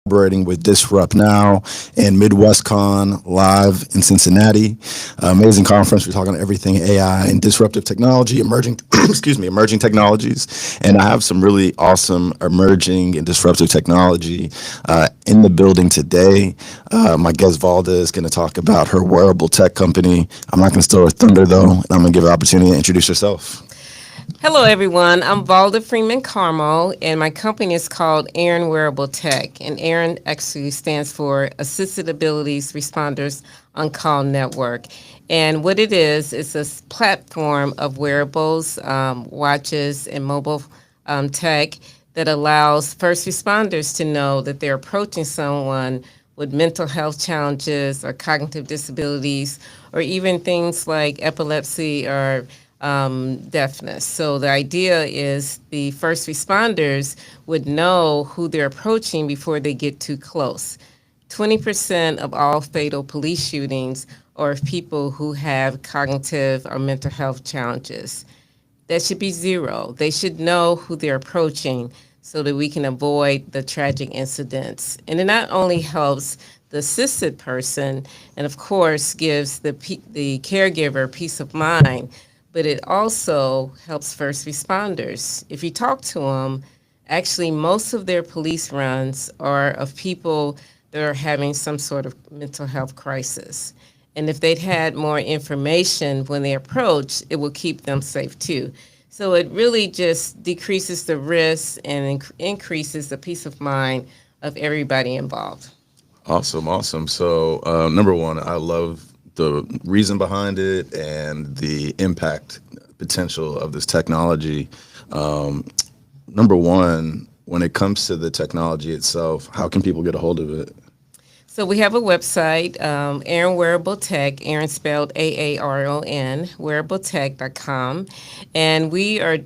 collaborating with Disrupt Now and MidwestCon live in Cincinnati. Amazing conference. We're talking everything AI and disruptive technology, emerging, excuse me, emerging technologies. And I have some really awesome emerging and disruptive technology in the building today. My guest Valda is going to talk about her wearable tech company. I'm not going to steal her thunder though, and I'm going to give her an opportunity to introduce herself. Hello, everyone. I'm Valda Freeman Carmo, and my company is called Aaron Wearable Tech. And Aaron actually stands for Assisted Abilities Responders on Call Network. And what it is, it's a platform of wearables, watches, and mobile tech that allows first responders to know that they're approaching someone with mental health challenges or cognitive disabilities, or even things like epilepsy or deafness. So the idea is the first responders would know who they're approaching before they get too close. 20% of all fatal police shootings are of people who have cognitive or mental health challenges. That should be zero. They should know who they're approaching so that we can avoid the tragic incidents. And it not only helps the assisted person and, of course, gives the caregiver peace of mind, but it also helps first responders. If you talk to them, actually, most of their police runs are of people that are having some sort of mental health crisis. And if they'd had more information when they approach, it will keep them safe too. So it really just decreases the risk and increases the peace of mind of everybody involved. Awesome, awesome. So, number one, I love the reason behind it and the impact potential of this technology. Number one, when it comes to the technology itself, how can people get a hold of it? So we have a website, Aaron Wearable Tech, Aaron spelled AARON, wearabletech.com. And we are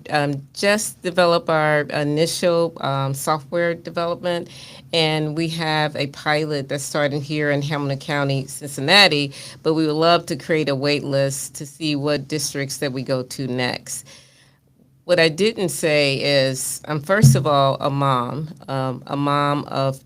just develop our initial software development. And we have a pilot that's starting here in Hamilton County, Cincinnati. But we would love to create a wait list to see what districts that we go to next. What I didn't say is I'm first of all a mom of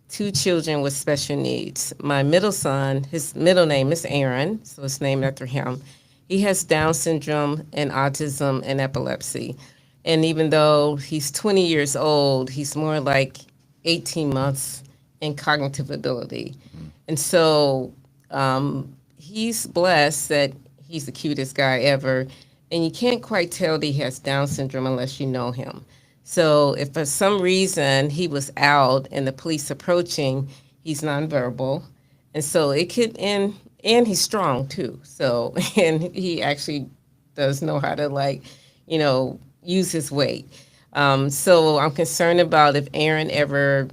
two children with special needs. My middle son, his middle name is Aaron, so it's named after him. He has Down syndrome and autism and epilepsy. And even though he's 20 years old, he's more like 18 months in cognitive ability. And so he's blessed that he's the cutest guy ever. And you can't quite tell that he has Down syndrome unless you know him. So if for some reason he was out and the police approaching, he's nonverbal. And so it could and he's strong too. So and he actually does know how to use his weight. So I'm concerned about if Aaron ever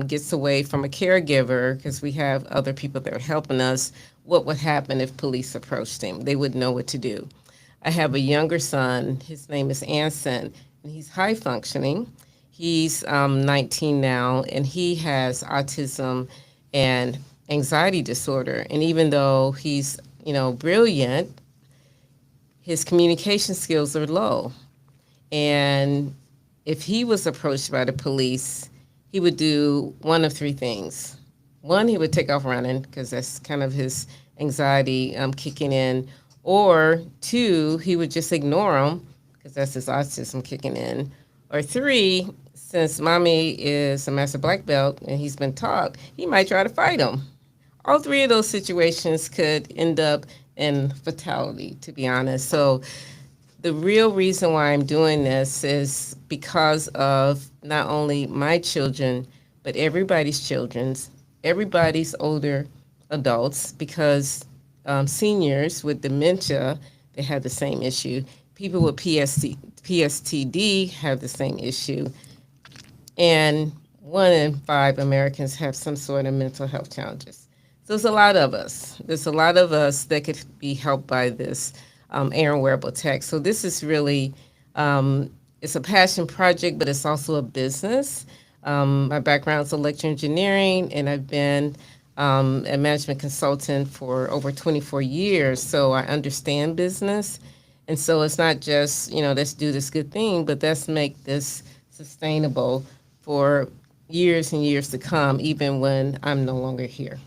gets away from a caregiver, because we have other people that are helping us, what would happen if police approached him? They wouldn't know what to do. I have a younger son. His name is Anson. He's high functioning. He's 19 now, and he has autism and anxiety disorder. And even though he's, brilliant, his communication skills are low. And if he was approached by the police, he would do one of three things. One, he would take off running because that's kind of his anxiety kicking in. Or two, he would just ignore him because that's his autism kicking in. Or three, since mommy is a master black belt and he's been taught, he might try to fight him. All three of those situations could end up in fatality, to be honest. So the real reason why I'm doing this is because of not only my children, but everybody's older adults, because seniors with dementia, they have the same issue. People with PSTD have the same issue. And 1 in 5 Americans have some sort of mental health challenges. So there's a lot of us. There's a lot of us that could be helped by this Aaron Wearable Tech. So this is really, it's a passion project, but it's also a business. My background is electrical engineering, and I've been a management consultant for over 24 years. So I understand business. And so it's not just, let's do this good thing, but let's make this sustainable for, years and years to come, even when I'm no longer here.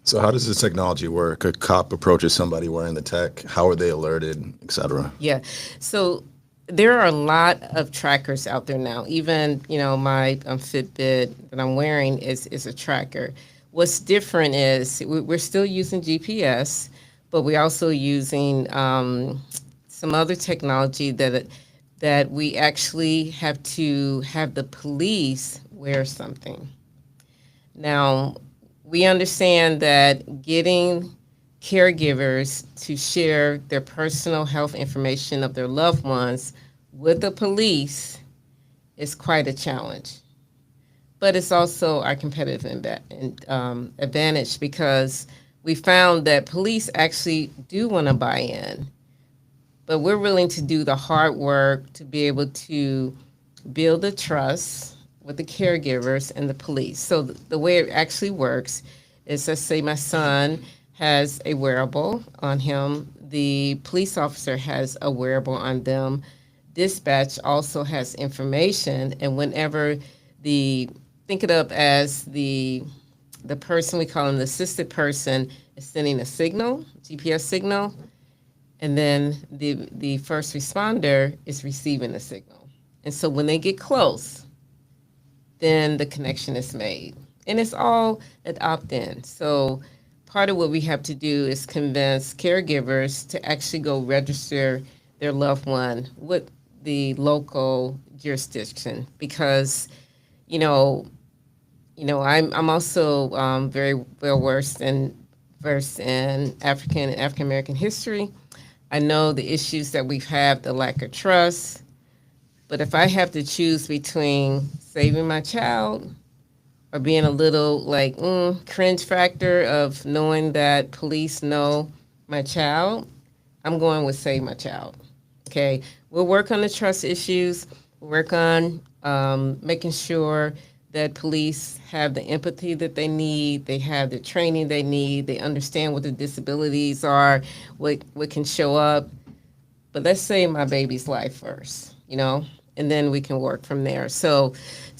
So how does this technology work? A cop approaches somebody wearing the tech. How are they alerted, et cetera? Yeah. So there are a lot of trackers out there now. Even, my Fitbit that I'm wearing is a tracker. What's different is we're still using GPS, but we're also using some other technology that we actually have to have the police wear something. Now, we understand that getting caregivers to share their personal health information of their loved ones with the police is quite a challenge. But it's also our competitive advantage because we found that police actually do want to buy in, but we're willing to do the hard work to be able to build the trust with the caregivers and the police. So the way it actually works is, let's say my son has a wearable on him, the police officer has a wearable on them, dispatch also has information, and whenever think it up as the person, we call him the assisted person, is sending a signal, GPS signal, and then the first responder is receiving the signal. And so when they get close, then the connection is made. And it's all an opt-in. So part of what we have to do is convince caregivers to actually go register their loved one with the local jurisdiction because, I'm also very well versed in African and African American history. I know the issues that we've had, the lack of trust. But if I have to choose between saving my child or being a little cringe factor of knowing that police know my child, I'm going with save my child. Okay, we'll work on the trust issues. We'll work on making sure that police have the empathy that they need, they have the training they need, they understand what the disabilities are, what can show up. But let's save my baby's life first, and then we can work from there. So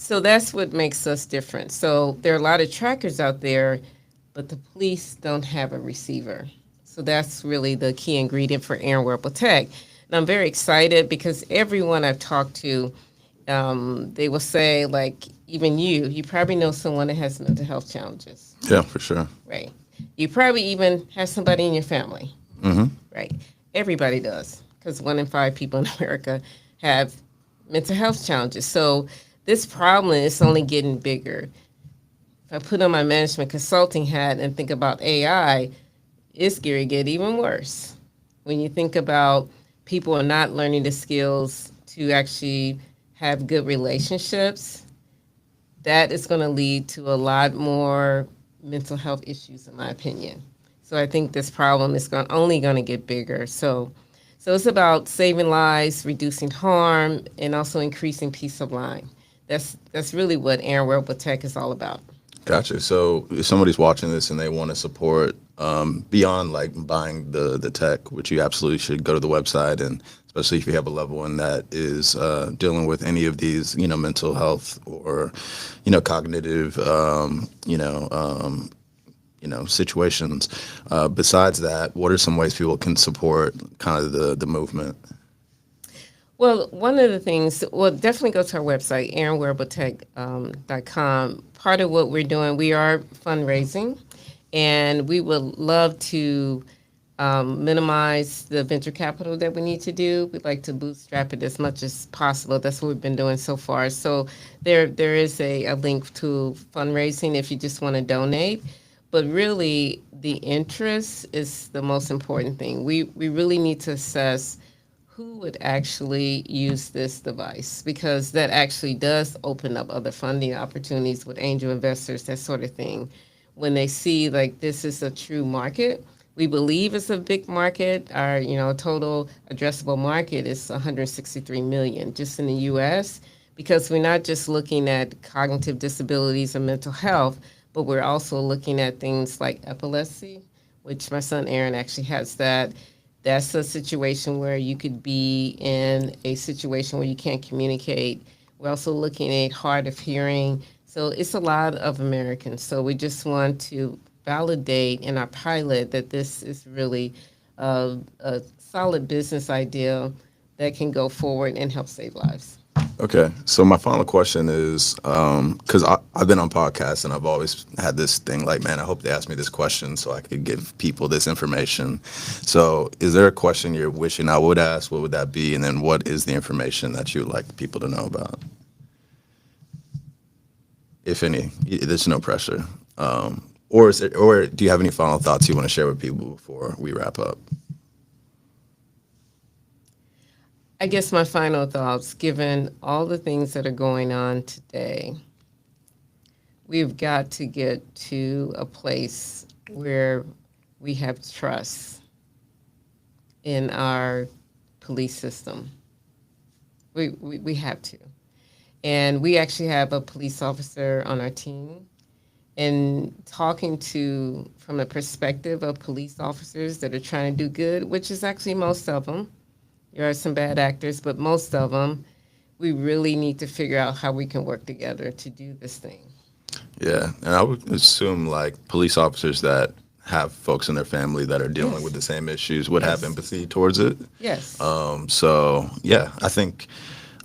that's what makes us different. So there are a lot of trackers out there, but the police don't have a receiver. So that's really the key ingredient for Aaron Wearable Tech. And I'm very excited because everyone I've talked to, they will say, even you probably know someone that has mental health challenges. Yeah, for sure. Right. You probably even have somebody in your family. Mm-hmm. Right. Everybody does, because 1 in 5 people in America have mental health challenges. So this problem is only getting bigger. If I put on my management consulting hat and think about AI, it's going to get even worse. When you think about people are not learning the skills to actually have good relationships, that is going to lead to a lot more mental health issues, in my opinion. So I think this problem is only going to get bigger. So it's about saving lives, reducing harm, and also increasing peace of mind. That's really what Aaron Wearable Tech is all about. Gotcha. So if somebody's watching this and they want to support beyond buying the tech, which you absolutely should go to the website, and especially if you have a loved one that is dealing with any of these, mental health or, cognitive, situations. Besides that, what are some ways people can support kind of the movement? Well, one of the things, definitely go to our website, aaronwearabletech.com. Part of what we're doing, we are fundraising, and we would love to minimize the venture capital that we need to do. We'd like to bootstrap it as much as possible. That's what we've been doing so far. So there is a link to fundraising if you just want to donate. But really, the interest is the most important thing. We really need to assess who would actually use this device, because that actually does open up other funding opportunities with angel investors, that sort of thing. When they see this is a true market, we believe it's a big market. Our total addressable market is 163 million just in the U.S., because we're not just looking at cognitive disabilities and mental health, but we're also looking at things like epilepsy, which my son Aaron actually has that. That's a situation where you could be in a situation where you can't communicate. We're also looking at hard of hearing, So it's a lot of Americans. So we just want to validate in our pilot that this is really a solid business idea that can go forward and help save lives. Okay, so my final question is, because I've been on podcasts and I've always had this thing like, man, I hope they ask me this question so I could give people this information. So, is there a question you're wishing I would ask? What would that be? And then, what is the information that you would like people to know about, if any? There's no pressure. Or do you have any final thoughts you want to share with people before we wrap up? I guess my final thoughts, given all the things that are going on today, we've got to get to a place where we have trust in our police system. We have to. And we actually have a police officer on our team. And talking to, from the perspective of police officers that are trying to do good, which is actually most of them, there are some bad actors, but most of them, we really need to figure out how we can work together to do this thing. Yeah, and I would assume like police officers that have folks in their family that are dealing with the same issues would have empathy towards it. Yes. So yeah, I think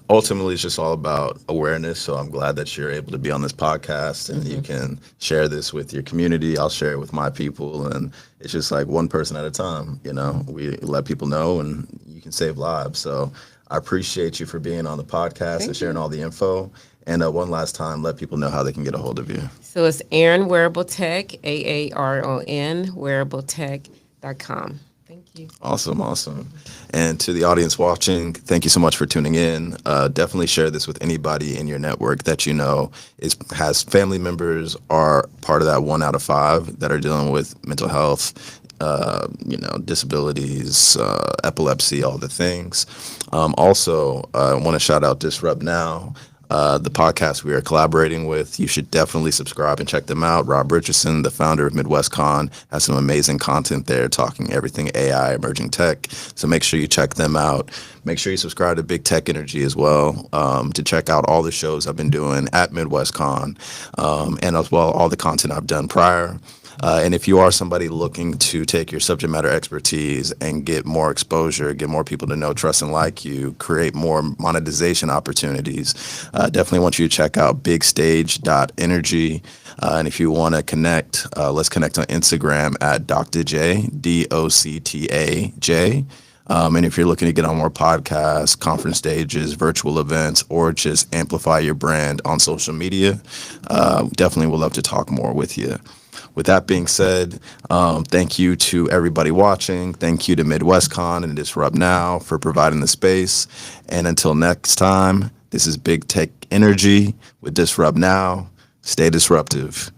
ultimately it's just all about awareness. So I'm glad that you're able to be on this podcast and you can share this with your community. I'll share it with my people, and it's just like one person at a time. We let people know, and you can save lives. So I appreciate you for being on the podcast and sharing all the info. And one last time, let people know how they can get a hold of you. So it's Aaron Wearable Tech, AARON, wearabletech.com. Thank you. Awesome. And to the audience watching, thank you so much for tuning in. Definitely share this with anybody in your network that you know has family members or part of that 1 out of 5 that are dealing with mental health, disabilities, epilepsy, all the things. Also, I want to shout out Disrupt Now. The podcast we are collaborating with. You should definitely subscribe and check them out. Rob Richardson, the founder of MidwestCon, has some amazing content there talking everything AI, emerging tech. So make sure you check them out. Make sure you subscribe to Big Tech Energy as well to check out all the shows I've been doing at MidwestCon and as well all the content I've done prior. And if you are somebody looking to take your subject matter expertise and get more exposure, get more people to know, trust, and like you, create more monetization opportunities, definitely want you to check out bigstage.energy. And if you want to connect, let's connect on Instagram at Dr. J, DOCTAJ. And if you're looking to get on more podcasts, conference stages, virtual events, or just amplify your brand on social media, definitely would love to talk more with you. With that being said, thank you to everybody watching. Thank you to MidwestCon and Disrupt Now for providing the space. And until next time, this is Big Tech Energy with Disrupt Now. Stay disruptive.